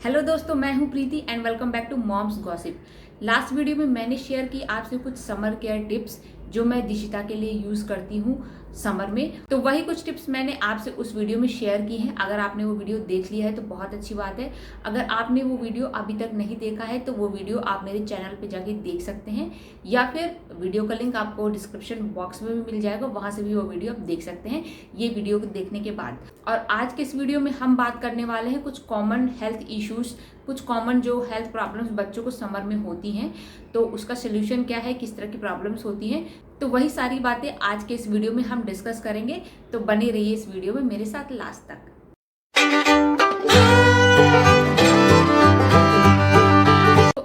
Hello दोस्तों, मैं हूं Preeti and welcome back to moms gossip. Last video में मैंने शेयर की आपसे कुछ समर केयर टिप्स जो मैं दिशिता के लिए यूज़ करती हूं समर में। तो वही कुछ टिप्स मैंने आपसे उस वीडियो में शेयर की हैं। अगर आपने वो वीडियो देख लिया है तो बहुत अच्छी बात है। अगर आपने वो वीडियो अभी तक नहीं देखा है तो वो वीडियो आप मेरे चैनल पे जाके देख सकते हैं, या फिर वीडियो का लिंक आपको डिस्क्रिप्शन बॉक्स में भी मिल जाएगा, वहाँ से भी वो वीडियो आप देख सकते हैं ये वीडियो को देखने के बाद। और आज के इस वीडियो में हम बात करने वाले हैं कुछ कॉमन हेल्थ इश्यूज, कुछ कॉमन जो हेल्थ प्रॉब्लम्स बच्चों को समर में होती हैं, तो उसका सोल्यूशन क्या है, किस तरह की प्रॉब्लम्स होती हैं। तो वही सारी बातें आज के इस वीडियो में हम डिस्कस करेंगे। तो बने रहिए इस वीडियो में मेरे साथ लास्ट तक।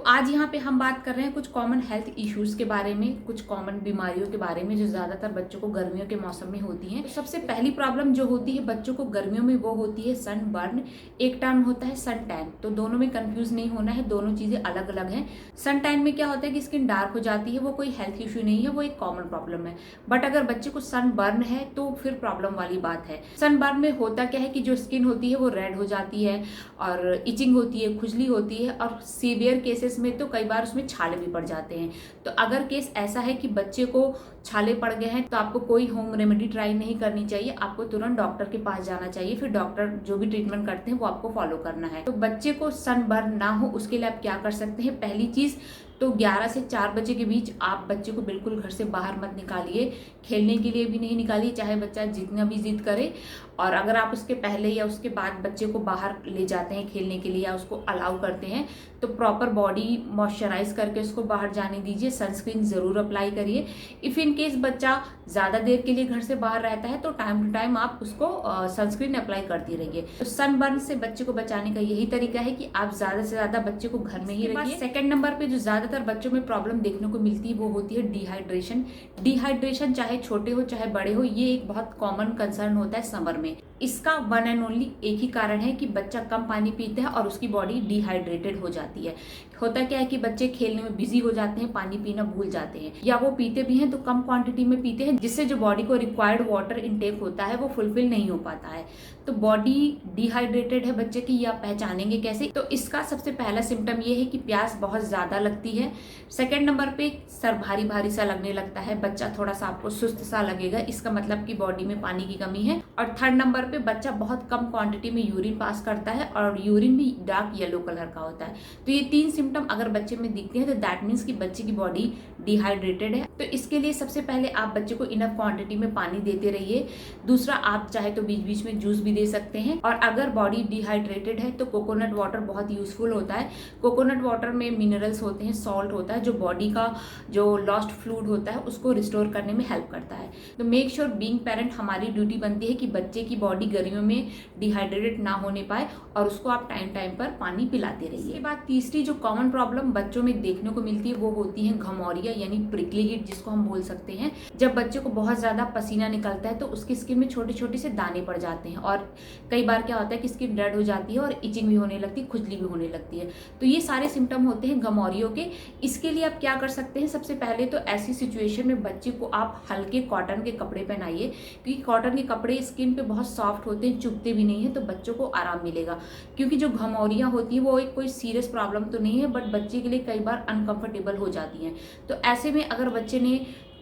आज यहाँ पे हम बात कर रहे हैं कुछ कॉमन हेल्थ इश्यूज के बारे में, कुछ कॉमन बीमारियों के बारे में जो ज़्यादातर बच्चों को गर्मियों के मौसम में होती हैं। तो सबसे पहली प्रॉब्लम जो होती है बच्चों को गर्मियों में वो होती है सन बर्न। एक टर्म होता है सन टैन, तो दोनों में कंफ्यूज नहीं होना है, दोनों चीज़ें अलग अलग हैं। सन टैन में क्या होता है कि स्किन डार्क हो जाती है, वो कोई हेल्थ इशू नहीं है, वो एक कॉमन प्रॉब्लम है। बट अगर बच्चे को सन बर्न है तो फिर प्रॉब्लम वाली बात है। सन बर्न में होता क्या है कि जो स्किन होती है वो रेड हो जाती है और इचिंग होती है, खुजली होती है, और सीवियर केसेस में तो कई बार उसमें छाले भी पड़ जाते हैं। तो अगर केस ऐसा है कि बच्चे को छाले पड़ गए हैं तो आपको कोई होम रेमेडी ट्राई नहीं करनी चाहिए, आपको तुरंत डॉक्टर के पास जाना चाहिए। फिर डॉक्टर जो भी ट्रीटमेंट करते हैं वो आपको फॉलो करना है। तो बच्चे को सन बर्न ना हो उसके लिए आप क्या कर सकते हैं। पहली चीज तो 11 से 4 बजे के बीच आप बच्चे को बिल्कुल घर से बाहर मत निकालिए, खेलने के लिए भी नहीं निकालिए, चाहे बच्चा जितना भी जिद करे। और अगर आप उसके पहले या उसके बाद बच्चे को बाहर ले जाते हैं खेलने के लिए या उसको अलाउ करते हैं तो प्रॉपर बॉडी मॉइस्चराइज करके उसको बाहर जाने दीजिए। सनस्क्रीन ज़रूर अप्लाई करिए। इफ़ इन केस बच्चा ज़्यादा देर के लिए घर से बाहर रहता है तो टाइम टू टाइम आप उसको सनस्क्रीन अप्लाई करती रहिए। तो सनबर्न से बच्चे को बचाने का यही तरीका है कि आप ज़्यादा से ज़्यादा बच्चे को घर में ही रखिए। सेकंड नंबर पे जो ज़्यादातर बच्चों में प्रॉब्लम देखने को मिलती है वो होती है डिहाइड्रेशन। डिहाइड्रेशन चाहे छोटे हो चाहे बड़े हो, ये एक बहुत कॉमन कंसर्न होता है समर में। इसका वन एंड ओनली एक ही कारण है कि बच्चा कम पानी पीता है और उसकी बॉडी डिहाइड्रेटेड हो जाती है। होता क्या है कि बच्चे खेलने में बिजी हो जाते हैं, पानी पीना भूल जाते हैं, या वो पीते भी हैं तो कम क्वांटिटी में पीते हैं, जिससे जो बॉडी को रिक्वायर्ड वाटर इनटेक होता है वो फुलफिल नहीं हो पाता है। तो बॉडी डिहाइड्रेटेड है बच्चे की, या पहचानेंगे कैसे। तो इसका सबसे पहला सिम्टम ये है कि प्यास बहुत ज्यादा लगती है। सेकेंड नंबर पे सर भारी भारी सा लगने लगता है, बच्चा थोड़ा सा आपको सुस्त सा लगेगा, इसका मतलब कि बॉडी में पानी की कमी है। और थर्ड नंबर पे बच्चा बहुत कम क्वांटिटी में यूरिन पास करता है और यूरिन भी डार्क येलो कलर का होता है। तो ये 3 सिम्टम अगर बच्चे में दिखते हैं तो दैट मीन्स कि बच्चे की बॉडी डिहाइड्रेटेड है। तो इसके लिए सबसे पहले आप बच्चे को इनफ क्वांटिटी में पानी देते रहिए। दूसरा, आप चाहे तो बीच बीच में जूस भी दे सकते हैं। और अगर बॉडी डिहाइड्रेटेड है तो कोकोनट वाटर बहुत यूजफुल होता है। कोकोनट वाटर में मिनरल्स होते हैं, सॉल्ट होता है, जो बॉडी का जो लॉस्ट फ्लूइड होता है उसको रिस्टोर करने में हेल्प करता है। तो मेक श्योर बीइंग पेरेंट हमारी ड्यूटी बनती है कि बच्चे की बॉडी गर्मियों में डिहाइड्रेटेड ना होने पाए और उसको आप टाइम टाइम पर पानी पिलाते रहिए। इसके बाद तीसरी जो कॉमन प्रॉब्लम बच्चों में देखने को मिलती है वो होती है घमौरिया, यानी प्रिकली हीट जिसको हम बोल सकते हैं। जब बच्चे को बहुत ज्यादा पसीना निकलता है तो उसकी स्किन में छोटे छोटे से दाने पड़ जाते हैं, और कई बार क्या होता है कि स्किन रेड हो जाती है और इचिंग भी होने लगती है, खुजली भी होने लगती है। तो ये सारे सिम्टम होते हैं घमौरियों के। इसके लिए आप क्या कर सकते हैं, सबसे पहले तो ऐसी सिचुएशन में बच्चे को आप हल्के कॉटन के कपड़े पहनाइए, क्योंकि कॉटन के कपड़े स्किन पे बहुत सॉफ्ट होते हैं, चुभते भी नहीं है, तो बच्चों को आराम मिलेगा। क्योंकि जो घमौरियाँ होती है वो एक कोई सीरियस प्रॉब्लम तो नहीं है, बट बच्चे के लिए कई बार अनकंफर्टेबल हो जाती हैं। तो ऐसे में अगर बच्चे ने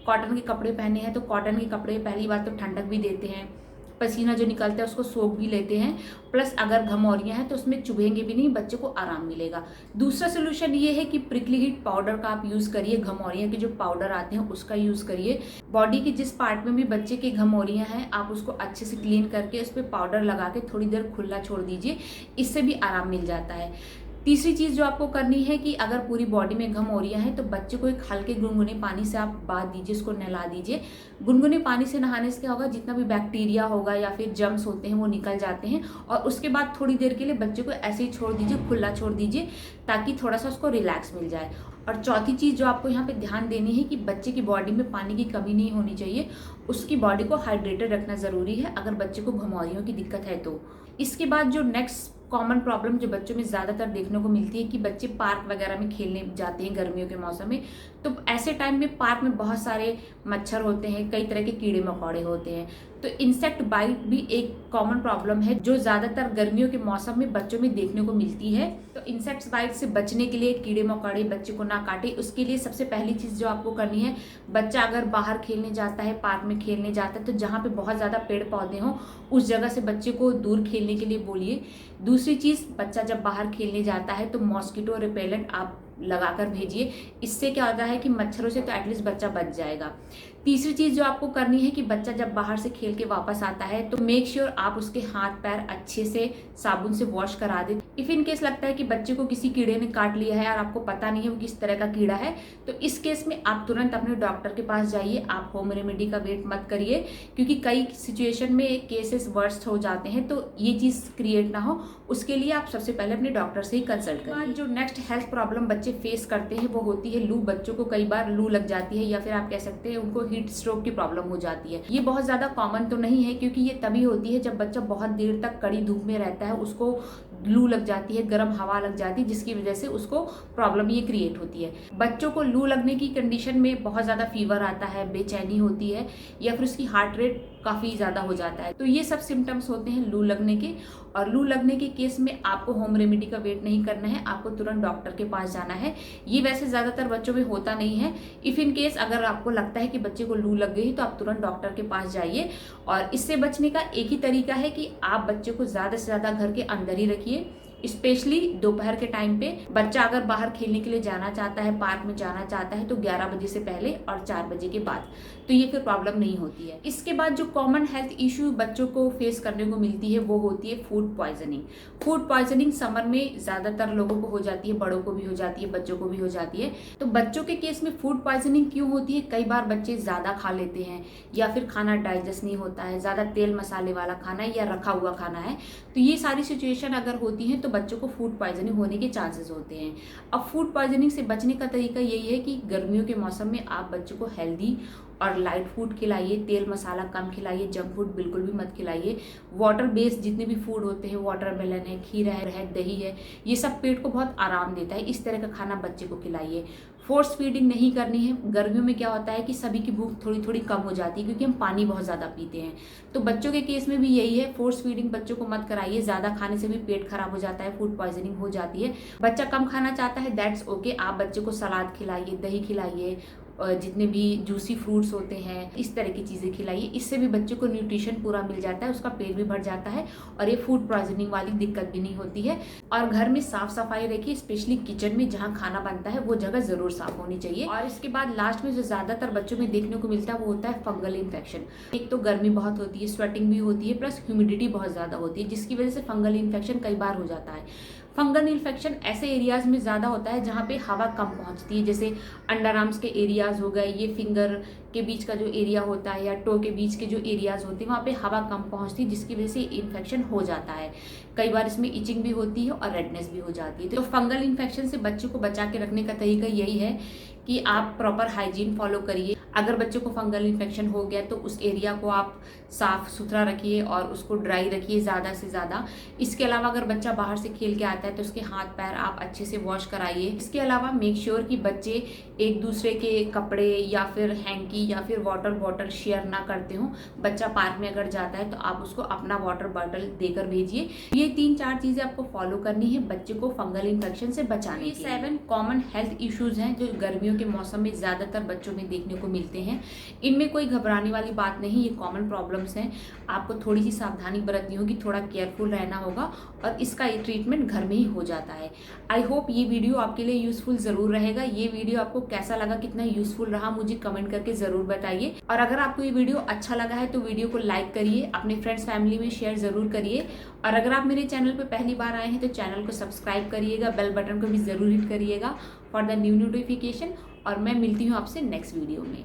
कॉटन के कपड़े पहने हैं तो कॉटन के कपड़े पहली बात तो ठंडक भी देते हैं, पसीना जो निकलता है उसको सोख भी लेते हैं, प्लस अगर घमौरियाँ हैं तो उसमें चुभेंगे भी नहीं, बच्चे को आराम मिलेगा। दूसरा सोल्यूशन ये है कि प्रिकली हीट पाउडर का आप यूज़ करिए। घमौरियाँ के जो पाउडर आते हैं उसका यूज़ करिए। बॉडी के जिस पार्ट में भी बच्चे की घमौरियाँ हैं आप उसको अच्छे से क्लीन करके उस पर पाउडर लगा के थोड़ी देर खुला छोड़ दीजिए, इससे भी आराम मिल जाता है। तीसरी चीज़ जो आपको करनी है कि अगर पूरी बॉडी में घमौरियाँ हैं तो बच्चे को एक हल्के गुनगुने पानी से आप बांध दीजिए, उसको नहला दीजिए। गुनगुने पानी से नहाने से क्या होगा, जितना भी बैक्टीरिया होगा या फिर जर्म्स होते हैं वो निकल जाते हैं, और उसके बाद थोड़ी देर के लिए बच्चे को ऐसे ही छोड़ दीजिए, खुला छोड़ दीजिए, ताकि थोड़ा सा उसको रिलैक्स मिल जाए। और चौथी चीज़ जो आपको यहाँ पे ध्यान देनी है कि बच्चे की बॉडी में पानी की कमी नहीं होनी चाहिए, उसकी बॉडी को हाइड्रेटेड रखना ज़रूरी है अगर बच्चे को घमौरियों की दिक्कत है तो। इसके बाद जो नेक्स्ट कॉमन प्रॉब्लम जो बच्चों में ज़्यादातर देखने को मिलती है कि बच्चे पार्क वगैरह में खेलने जाते हैं गर्मियों के मौसम में, तो ऐसे टाइम में पार्क में बहुत सारे मच्छर होते हैं, कई तरह के कीड़े मकोड़े होते हैं। तो इंसेक्ट बाइट भी एक कॉमन प्रॉब्लम है जो ज़्यादातर गर्मियों के मौसम में बच्चों में देखने को मिलती है। तो इंसेक्ट्स बाइट से बचने के लिए, कीड़े मकोड़े बच्चे को ना काटे, उसके लिए सबसे पहली चीज़ जो आपको करनी है, बच्चा अगर बाहर खेलने जाता है, पार्क में खेलने जाता है, तो जहाँ पे बहुत ज़्यादा पेड़ पौधे हों उस जगह से बच्चे को दूर खेलने के लिए बोलिए। दूसरी चीज़, बच्चा जब बाहर खेलने जाता है तो मॉस्किटो रिपेलेंट आप लगाकर भेजिए। इससे क्या होता है कि मच्छरों से तो एटलीस्ट बच्चा बच जाएगा। तीसरी चीज़ जो आपको करनी है कि बच्चा जब बाहर से खेल के वापस आता है तो मेक श्योर आप उसके हाथ पैर अच्छे से साबुन से वॉश करा दें। इफ़ इन केस लगता है कि बच्चे को किसी कीड़े ने काट लिया है और आपको पता नहीं है वो किस तरह का कीड़ा है, तो इस केस में आप तुरंत अपने डॉक्टर के पास जाइए। आप होम रेमेडी का वेट मत करिए, क्योंकि कई सिचुएशन में केसेस वर्स्ट हो जाते हैं, तो ये चीज़ क्रिएट ना हो उसके लिए आप सबसे पहले अपने डॉक्टर से ही कंसल्ट करें। जो नेक्स्ट हेल्थ प्रॉब्लम बच्चे फेस करते हैं वो होती है लू। बच्चों को कई बार लू लग जाती है, या फिर आप कह सकते हैं उनको हीट स्ट्रोक की प्रॉब्लम हो जाती है। ये बहुत ज़्यादा कॉमन तो नहीं है, क्योंकि ये तभी होती है जब बच्चा बहुत देर तक कड़ी धूप में रहता है, उसको लू लग जाती है, गर्म हवा लग जाती है, जिसकी वजह से उसको प्रॉब्लम ये क्रिएट होती है। बच्चों को लू लगने की कंडीशन में बहुत ज़्यादा फीवर आता है, बेचैनी होती है, या फिर उसकी हार्ट रेट काफ़ी ज़्यादा हो जाता है। तो ये सब सिम्टम्स होते हैं लू लगने के। और लू लगने के केस में आपको होम रेमेडी का वेट नहीं करना है, आपको तुरंत डॉक्टर के पास जाना है। ये वैसे ज़्यादातर बच्चों में होता नहीं है। इफ़ इन केस अगर आपको लगता है कि बच्चे को लू लग गई तो आप तुरंत डॉक्टर के पास जाइए। और इससे बचने का एक ही तरीका है कि आप बच्चे को ज़्यादा से ज़्यादा घर के अंदर ही रखिए। स्पेशली दोपहर के टाइम पे बच्चा अगर बाहर खेलने के लिए जाना चाहता है, पार्क में जाना चाहता है, तो 11 बजे से पहले और 4 बजे के बाद, तो ये फिर प्रॉब्लम नहीं होती है। इसके बाद जो कॉमन हेल्थ इशू बच्चों को फेस करने को मिलती है वो होती है food poisoning. Food poisoning summer में ज़्यादातर लोगों को हो जाती है, बड़ों को भी हो जाती है, बच्चों को भी हो जाती है। तो बच्चों के केस में फूड पॉइजनिंग क्यों होती है? कई बार बच्चे ज़्यादा खा लेते हैं, या फिर खाना डाइजेस्ट नहीं होता है, ज़्यादा तेल मसाले वाला खाना है, या रखा हुआ खाना है। तो ये सारी सिचुएशन अगर होती है तो बच्चों को फूड पॉइजनिंग होने के चांसेस होते हैं। अब फूड पॉइजनिंग से बचने का तरीका यही है कि गर्मियों के मौसम में आप बच्चों को हेल्दी और लाइट फूड खिलाइए, तेल मसाला कम खिलाइए, जंक फूड बिल्कुल भी मत खिलाइए। वाटर बेस्ड जितने भी फूड होते हैं, वाटरमेलन है, खीरा है, दही है, ये सब पेट को बहुत आराम देता है। इस तरह का खाना बच्चे को खिलाइए। फोर्स फीडिंग नहीं करनी है। गर्मियों में क्या होता है कि सभी की भूख थोड़ी थोड़ी कम हो जाती है, क्योंकि हम पानी बहुत ज़्यादा पीते हैं। तो बच्चों के केस में भी यही है, फोर्स फीडिंग बच्चों को मत कराइए। ज़्यादा खाने से भी पेट खराब हो जाता है, फूड पॉइजनिंग हो जाती है। बच्चा कम खाना चाहता है, दैट्स ओके। आप बच्चे को सलाद खिलाइए, दही खिलाइए, जितने भी जूसी फ्रूट्स होते हैं, इस तरह की चीज़ें खिलाइए। इससे भी बच्चे को न्यूट्रिशन पूरा मिल जाता है, उसका पेट भी भर जाता है, और ये फूड पॉइजनिंग वाली दिक्कत भी नहीं होती है। और घर में साफ सफाई रखिए, स्पेशली किचन में जहाँ खाना बनता है वो जगह ज़रूर साफ होनी चाहिए। और इसके बाद लास्ट में जो ज़्यादातर बच्चों में देखने को मिलता है वो होता है फंगल इन्फेक्शन। एक तो गर्मी बहुत होती है, स्वेटिंग भी होती है, प्लस ह्यूमिडिटी बहुत ज़्यादा होती है, जिसकी वजह से फंगल इन्फेक्शन कई बार हो जाता है। फंगल इन्फेक्शन ऐसे एरियाज़ में ज़्यादा होता है जहाँ पे हवा कम पहुँचती है, जैसे अंडर आर्म्स के एरियाज़ हो गए, ये फिंगर के बीच का जो एरिया होता है, या टो के बीच के जो एरियाज़ होते हैं, वहाँ पे हवा कम पहुँचती है, जिसकी वजह से इन्फेक्शन हो जाता है। कई बार इसमें इचिंग भी होती है और रेडनेस भी हो जाती है। तो फंगल इन्फेक्शन से बच्चे को बचा के रखने का तरीका यही है कि आप प्रॉपर हाइजीन फॉलो करिए। अगर बच्चे को फंगल इन्फेक्शन हो गया तो उस एरिया को आप साफ़ सुथरा रखिए और उसको ड्राई रखिए ज़्यादा से ज़्यादा। इसके अलावा अगर बच्चा बाहर से खेल के आता है तो उसके हाथ पैर आप अच्छे से वॉश कराइए। इसके अलावा मेक श्योर कि बच्चे एक दूसरे के कपड़े या फिर हैंकी या फिर वाटर बॉटल शेयर ना करते हों। बच्चा पार्क में अगर जाता है तो आप उसको अपना वाटर बॉटल देकर भेजिए। ये 3-4 चीज़ें आपको फॉलो करनी है बच्चे को फंगल इन्फेक्शन से बचाने के लिए। 7 कॉमन हेल्थ इश्यूज़ हैं जो गर्मियों के मौसम में ज़्यादातर बच्चों में देखने को मिलते हैं। इनमें कोई घबराने वाली बात नहीं, ये कॉमन प्रॉब्लम्स हैं। आपको थोड़ी सी सावधानी बरतनी होगी, थोड़ा केयरफुल रहना होगा, और इसका ट्रीटमेंट घर में ही हो जाता है। आई होप ये वीडियो आपके लिए यूजफुल ज़रूर रहेगा। ये वीडियो आपको कैसा लगा, कितना यूजफुल रहा, मुझे कमेंट करके ज़रूर बताइए। और अगर आपको ये वीडियो अच्छा लगा है तो वीडियो को लाइक करिए, अपने फ्रेंड्स फैमिली में शेयर ज़रूर करिए। और अगर आप मेरे चैनल पर पहली बार आए हैं तो चैनल को सब्सक्राइब करिएगा, बेल बटन को भी ज़रूर हिट करिएगा फॉर द न्यू नोटिफिकेशन। और मैं मिलती हूँ आपसे नेक्स्ट वीडियो में।